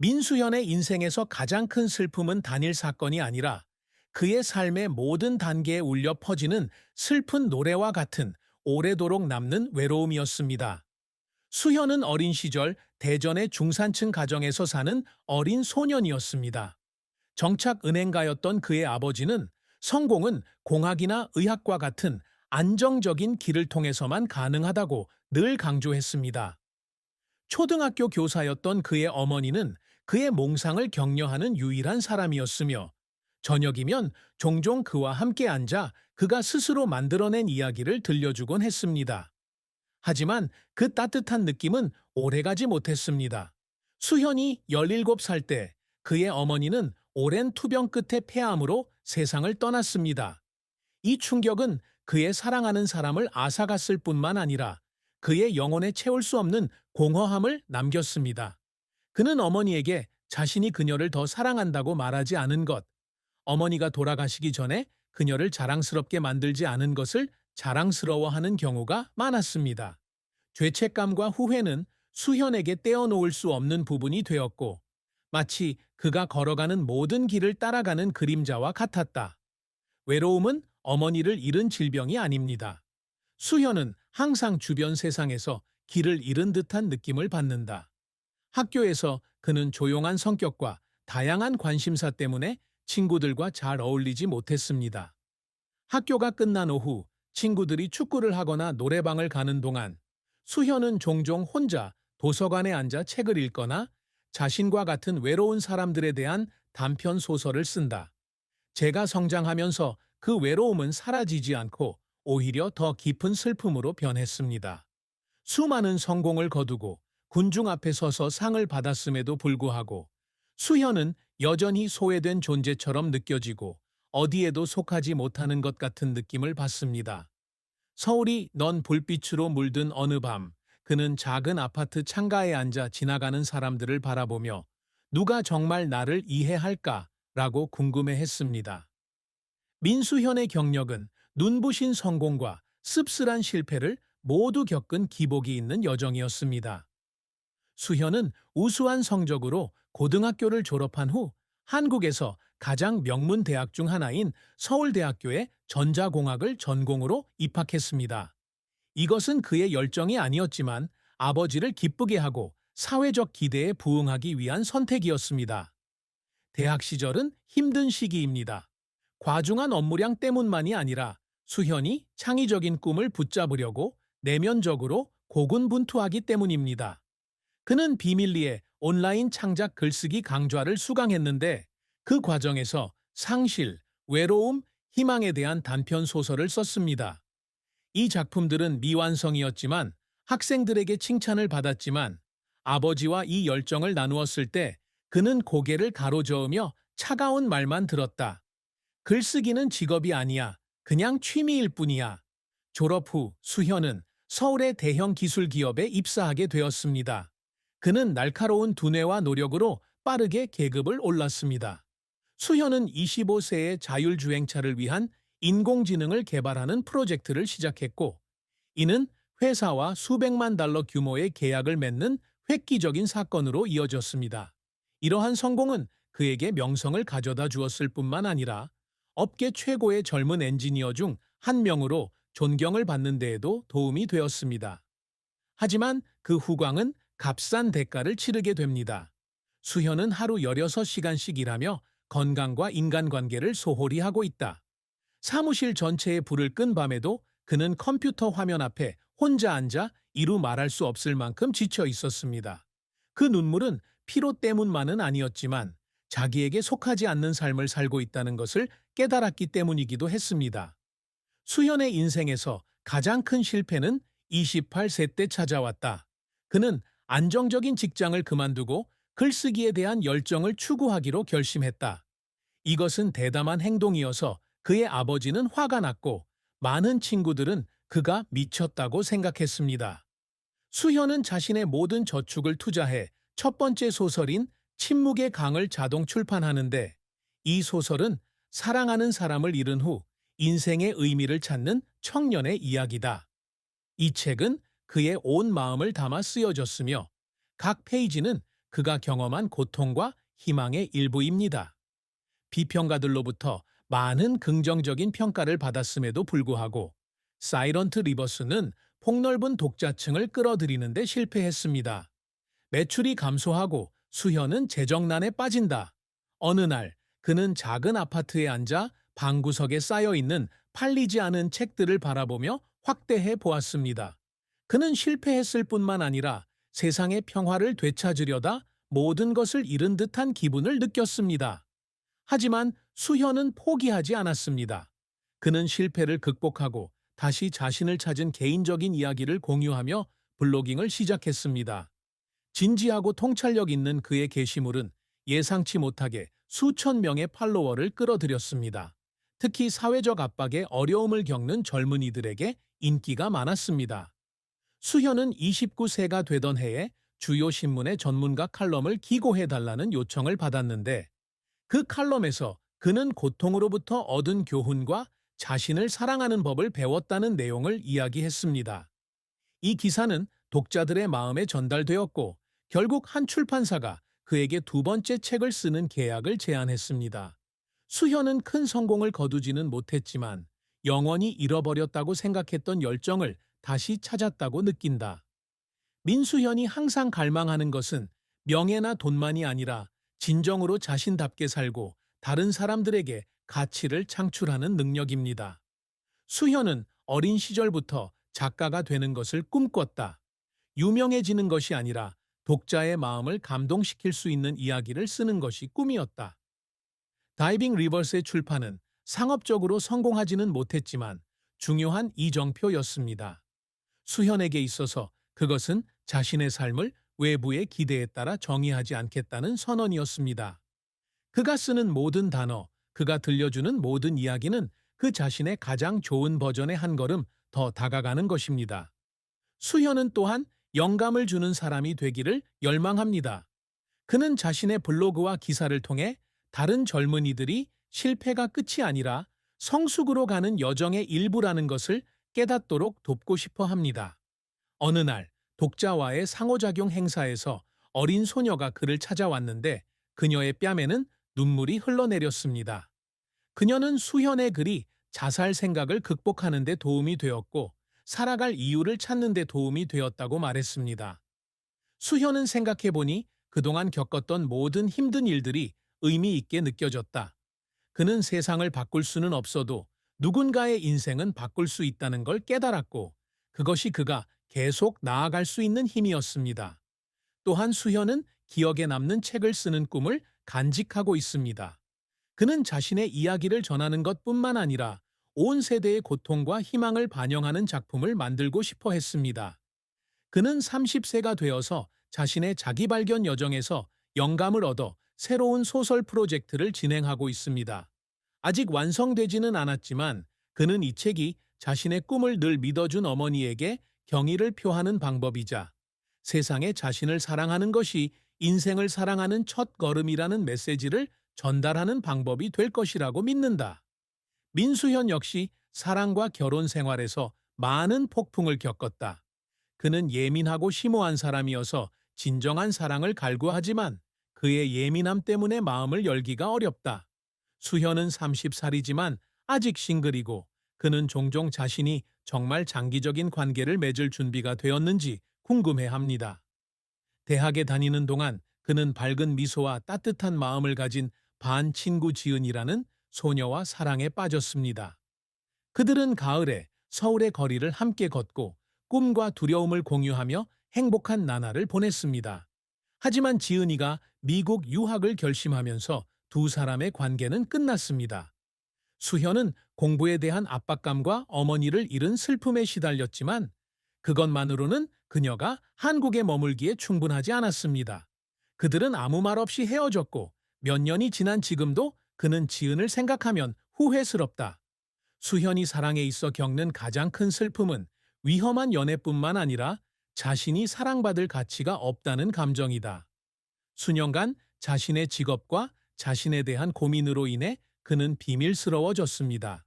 민수현의 인생에서 가장 큰 슬픔은 단일 사건이 아니라 그의 삶의 모든 단계에 울려 퍼지는 슬픈 노래와 같은 오래도록 남는 외로움이었습니다. 수현은 어린 시절 대전의 중산층 가정에서 사는 어린 소년이었습니다. 정착 은행가였던 그의 아버지는 성공은 공학이나 의학과 같은 안정적인 길을 통해서만 가능하다고 늘 강조했습니다. 초등학교 교사였던 그의 어머니는 그의 몽상을 격려하는 유일한 사람이었으며 저녁이면 종종 그와 함께 앉아 그가 스스로 만들어낸 이야기를 들려주곤 했습니다. 하지만 그 따뜻한 느낌은 오래가지 못했습니다. 수현이 17살 때 그의 어머니는 오랜 투병 끝에 폐암으로 세상을 떠났습니다. 이 충격은 그의 사랑하는 사람을 앗아갔을 뿐만 아니라 그의 영혼에 채울 수 없는 공허함을 남겼습니다. 그는 어머니에게 자신이 그녀를 더 사랑한다고 말하지 않은 것, 어머니가 돌아가시기 전에 그녀를 자랑스럽게 만들지 않은 것을 자랑스러워하는 경우가 많았습니다. 죄책감과 후회는 수현에게 떼어놓을 수 없는 부분이 되었고, 마치 그가 걸어가는 모든 길을 따라가는 그림자와 같았다. 외로움은 어머니를 잃은 질병이 아닙니다. 수현은 항상 주변 세상에서 길을 잃은 듯한 느낌을 받는다. 학교에서 그는 조용한 성격과 다양한 관심사 때문에 친구들과 잘 어울리지 못했습니다. 학교가 끝난 오후 친구들이 축구를 하거나 노래방을 가는 동안 수현은 종종 혼자 도서관에 앉아 책을 읽거나 자신과 같은 외로운 사람들에 대한 단편 소설을 쓴다. 제가 성장하면서 그 외로움은 사라지지 않고 오히려 더 깊은 슬픔으로 변했습니다. 수많은 성공을 거두고 군중 앞에 서서 상을 받았음에도 불구하고 수현은 여전히 소외된 존재처럼 느껴지고 어디에도 속하지 못하는 것 같은 느낌을 받습니다. 서울이 넌 불빛으로 물든 어느 밤, 그는 작은 아파트 창가에 앉아 지나가는 사람들을 바라보며 누가 정말 나를 이해할까? 라고 궁금해했습니다. 민수현의 경력은 눈부신 성공과 씁쓸한 실패를 모두 겪은 기복이 있는 여정이었습니다. 수현은 우수한 성적으로 고등학교를 졸업한 후 한국에서 가장 명문 대학 중 하나인 서울대학교에 전자공학을 전공으로 입학했습니다. 이것은 그의 열정이 아니었지만 아버지를 기쁘게 하고 사회적 기대에 부응하기 위한 선택이었습니다. 대학 시절은 힘든 시기입니다. 과중한 업무량 때문만이 아니라 수현이 창의적인 꿈을 붙잡으려고 내면적으로 고군분투하기 때문입니다. 그는 비밀리에 온라인 창작 글쓰기 강좌를 수강했는데 그 과정에서 상실, 외로움, 희망에 대한 단편 소설을 썼습니다. 이 작품들은 미완성이었지만 학생들에게 칭찬을 받았지만 아버지와 이 열정을 나누었을 때 그는 고개를 가로저으며 차가운 말만 들었다. 글쓰기는 직업이 아니야. 그냥 취미일 뿐이야. 졸업 후 수현은 서울의 대형 기술 기업에 입사하게 되었습니다. 그는 날카로운 두뇌와 노력으로 빠르게 계급을 올랐습니다. 수현은 25세에 자율주행차를 위한 인공지능을 개발하는 프로젝트를 시작했고, 이는 회사와 수백만 달러 규모의 계약을 맺는 획기적인 사건으로 이어졌습니다. 이러한 성공은 그에게 명성을 가져다 주었을 뿐만 아니라 업계 최고의 젊은 엔지니어 중 한 명으로 존경을 받는 데에도 도움이 되었습니다. 하지만 그 후광은 값싼 대가를 치르게 됩니다. 수현은 하루 16시간씩 일하며 건강과 인간관계를 소홀히 하고 있다. 사무실 전체에 불을 끈 밤에도 그는 컴퓨터 화면 앞에 혼자 앉아 이루 말할 수 없을 만큼 지쳐 있었습니다. 그 눈물은 피로 때문만은 아니었지만 자기에게 속하지 않는 삶을 살고 있다는 것을 깨달았기 때문이기도 했습니다. 수현의 인생에서 가장 큰 실패는 28세 때 찾아왔다. 그는 안정적인 직장을 그만두고 글쓰기에 대한 열정을 추구하기로 결심했다. 이것은 대담한 행동이어서 그의 아버지는 화가 났고 많은 친구들은 그가 미쳤다고 생각했습니다. 수현은 자신의 모든 저축을 투자해 첫 번째 소설인 침묵의 강을 자동 출판하는데 이 소설은 사랑하는 사람을 잃은 후 인생의 의미를 찾는 청년의 이야기다. 이 책은 그의 온 마음을 담아 쓰여졌으며 각 페이지는 그가 경험한 고통과 희망의 일부입니다. 비평가들로부터 많은 긍정적인 평가를 받았음에도 불구하고 사이런트 리버스는 폭넓은 독자층을 끌어들이는 데 실패했습니다. 매출이 감소하고 수현은 재정난에 빠진다. 어느 날 그는 작은 아파트에 앉아 방구석에 쌓여있는 팔리지 않은 책들을 바라보며 확대해 보았습니다. 그는 실패했을 뿐만 아니라 세상의 평화를 되찾으려다 모든 것을 잃은 듯한 기분을 느꼈습니다. 하지만 수현은 포기하지 않았습니다. 그는 실패를 극복하고 다시 자신을 찾은 개인적인 이야기를 공유하며 블로깅을 시작했습니다. 진지하고 통찰력 있는 그의 게시물은 예상치 못하게 수천 명의 팔로워를 끌어들였습니다. 특히 사회적 압박에 어려움을 겪는 젊은이들에게 인기가 많았습니다. 수현은 29세가 되던 해에 주요 신문의 전문가 칼럼을 기고해달라는 요청을 받았는데 그 칼럼에서 그는 고통으로부터 얻은 교훈과 자신을 사랑하는 법을 배웠다는 내용을 이야기했습니다. 이 기사는 독자들의 마음에 전달되었고 결국 한 출판사가 그에게 두 번째 책을 쓰는 계약을 제안했습니다. 수현은 큰 성공을 거두지는 못했지만 영원히 잃어버렸다고 생각했던 열정을 다시 찾았다고 느낀다. 민수현이 항상 갈망하는 것은 명예나 돈만이 아니라 진정으로 자신답게 살고 다른 사람들에게 가치를 창출하는 능력입니다. 수현은 어린 시절부터 작가가 되는 것을 꿈꿨다. 유명해지는 것이 아니라 독자의 마음을 감동시킬 수 있는 이야기를 쓰는 것이 꿈이었다. 다이빙 리버스의 출판은 상업적으로 성공하지는 못했지만 중요한 이정표였습니다. 수현에게 있어서 그것은 자신의 삶을 외부의 기대에 따라 정의하지 않겠다는 선언이었습니다. 그가 쓰는 모든 단어, 그가 들려주는 모든 이야기는 그 자신의 가장 좋은 버전의 한 걸음 더 다가가는 것입니다. 수현은 또한 영감을 주는 사람이 되기를 열망합니다. 그는 자신의 블로그와 기사를 통해 다른 젊은이들이 실패가 끝이 아니라 성숙으로 가는 여정의 일부라는 것을 깨닫도록 돕고 싶어 합니다. 어느 날 독자와의 상호작용 행사에서 어린 소녀가 그를 찾아왔는데 그녀의 뺨에는 눈물이 흘러내렸습니다. 그녀는 수현의 글이 자살 생각을 극복하는 데 도움이 되었고 살아갈 이유를 찾는 데 도움이 되었다고 말했습니다. 수현은 생각해보니 그동안 겪었던 모든 힘든 일들이 의미 있게 느껴졌다. 그는 세상을 바꿀 수는 없어도 누군가의 인생은 바꿀 수 있다는 걸 깨달았고 그것이 그가 계속 나아갈 수 있는 힘이었습니다. 또한 수현은 기억에 남는 책을 쓰는 꿈을 간직하고 있습니다. 그는 자신의 이야기를 전하는 것뿐만 아니라 온 세대의 고통과 희망을 반영하는 작품을 만들고 싶어 했습니다. 그는 30세가 되어서 자신의 자기발견 여정에서 영감을 얻어 새로운 소설 프로젝트를 진행하고 있습니다. 아직 완성되지는 않았지만 그는 이 책이 자신의 꿈을 늘 믿어준 어머니에게 경의를 표하는 방법이자 세상에 자신을 사랑하는 것이 인생을 사랑하는 첫 걸음이라는 메시지를 전달하는 방법이 될 것이라고 믿는다. 민수현 역시 사랑과 결혼 생활에서 많은 폭풍을 겪었다. 그는 예민하고 심오한 사람이어서 진정한 사랑을 갈구하지만 그의 예민함 때문에 마음을 열기가 어렵다. 수현은 30살이지만 아직 싱글이고 그는 종종 자신이 정말 장기적인 관계를 맺을 준비가 되었는지 궁금해합니다. 대학에 다니는 동안 그는 밝은 미소와 따뜻한 마음을 가진 반친구 지은이라는 소녀와 사랑에 빠졌습니다. 그들은 가을에 서울의 거리를 함께 걷고 꿈과 두려움을 공유하며 행복한 나날을 보냈습니다. 하지만 지은이가 미국 유학을 결심하면서 두 사람의 관계는 끝났습니다. 수현은 공부에 대한 압박감과 어머니를 잃은 슬픔에 시달렸지만 그것만으로는 그녀가 한국에 머물기에 충분하지 않았습니다. 그들은 아무 말 없이 헤어졌고 몇 년이 지난 지금도 그는 지은을 생각하면 후회스럽다. 수현이 사랑에 있어 겪는 가장 큰 슬픔은 위험한 연애뿐만 아니라 자신이 사랑받을 가치가 없다는 감정이다. 수년간 자신의 직업과 자신에 대한 고민으로 인해 그는 비밀스러워졌습니다.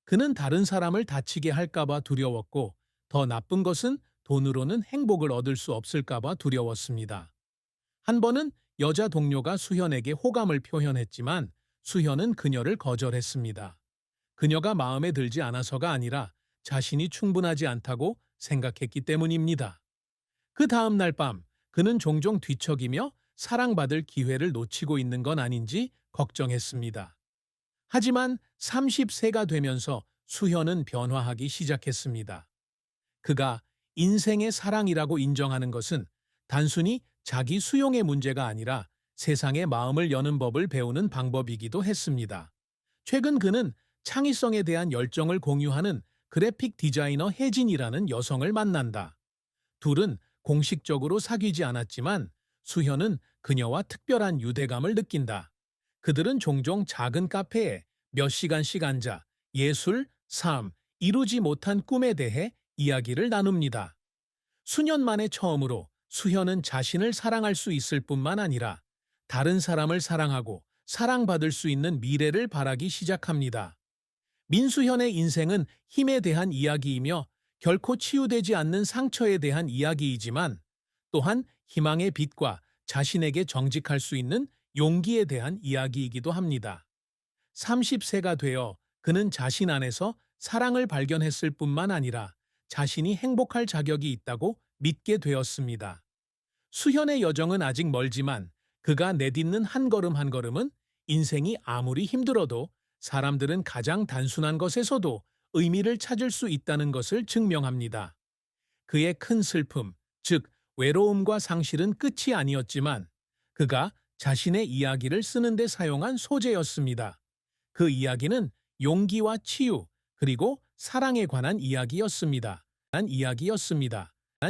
그는 다른 사람을 다치게 할까봐 두려웠고 더 나쁜 것은 돈으로는 행복을 얻을 수 없을까봐 두려웠습니다. 한 번은 여자 동료가 수현에게 호감을 표현했지만 수현은 그녀를 거절했습니다. 그녀가 마음에 들지 않아서가 아니라 자신이 충분하지 않다고 생각했기 때문입니다. 그 다음 날 밤, 그는 종종 뒤척이며 사랑받을 기회를 놓치고 있는 건 아닌지 걱정했습니다. 하지만 30세가 되면서 수현은 변화하기 시작했습니다. 그가 인생의 사랑이라고 인정하는 것은 단순히 자기 수용의 문제가 아니라 세상의 마음을 여는 법을 배우는 방법이기도 했습니다. 최근 그는 창의성에 대한 열정을 공유하는 그래픽 디자이너 혜진이라는 여성을 만난다. 둘은 공식적으로 사귀지 않았지만 수현은 그녀와 특별한 유대감을 느낀다. 그들은 종종 작은 카페에 몇 시간씩 앉아 예술, 삶, 이루지 못한 꿈에 대해 이야기를 나눕니다. 수년 만에 처음으로 수현은 자신을 사랑할 수 있을 뿐만 아니라 다른 사람을 사랑하고 사랑받을 수 있는 미래를 바라기 시작합니다. 민수현의 인생은 힘에 대한 이야기이며 결코 치유되지 않는 상처에 대한 이야기이지만 또한 희망의 빛과 자신에게 정직할 수 있는 용기에 대한 이야기이기도 합니다. 30세가 되어 그는 자신 안에서 사랑을 발견했을 뿐만 아니라 자신이 행복할 자격이 있다고 믿게 되었습니다. 수현의 여정은 아직 멀지만 그가 내딛는 한 걸음 한 걸음은 인생이 아무리 힘들어도 사람들은 가장 단순한 것에서도 의미를 찾을 수 있다는 것을 증명합니다. 그의 큰 슬픔, 즉 외로움과 상실은 끝이 아니었지만 그가 자신의 이야기를 쓰는데 사용한 소재였습니다. 그 이야기는 용기와 치유, 그리고 사랑에 관한 이야기였습니다.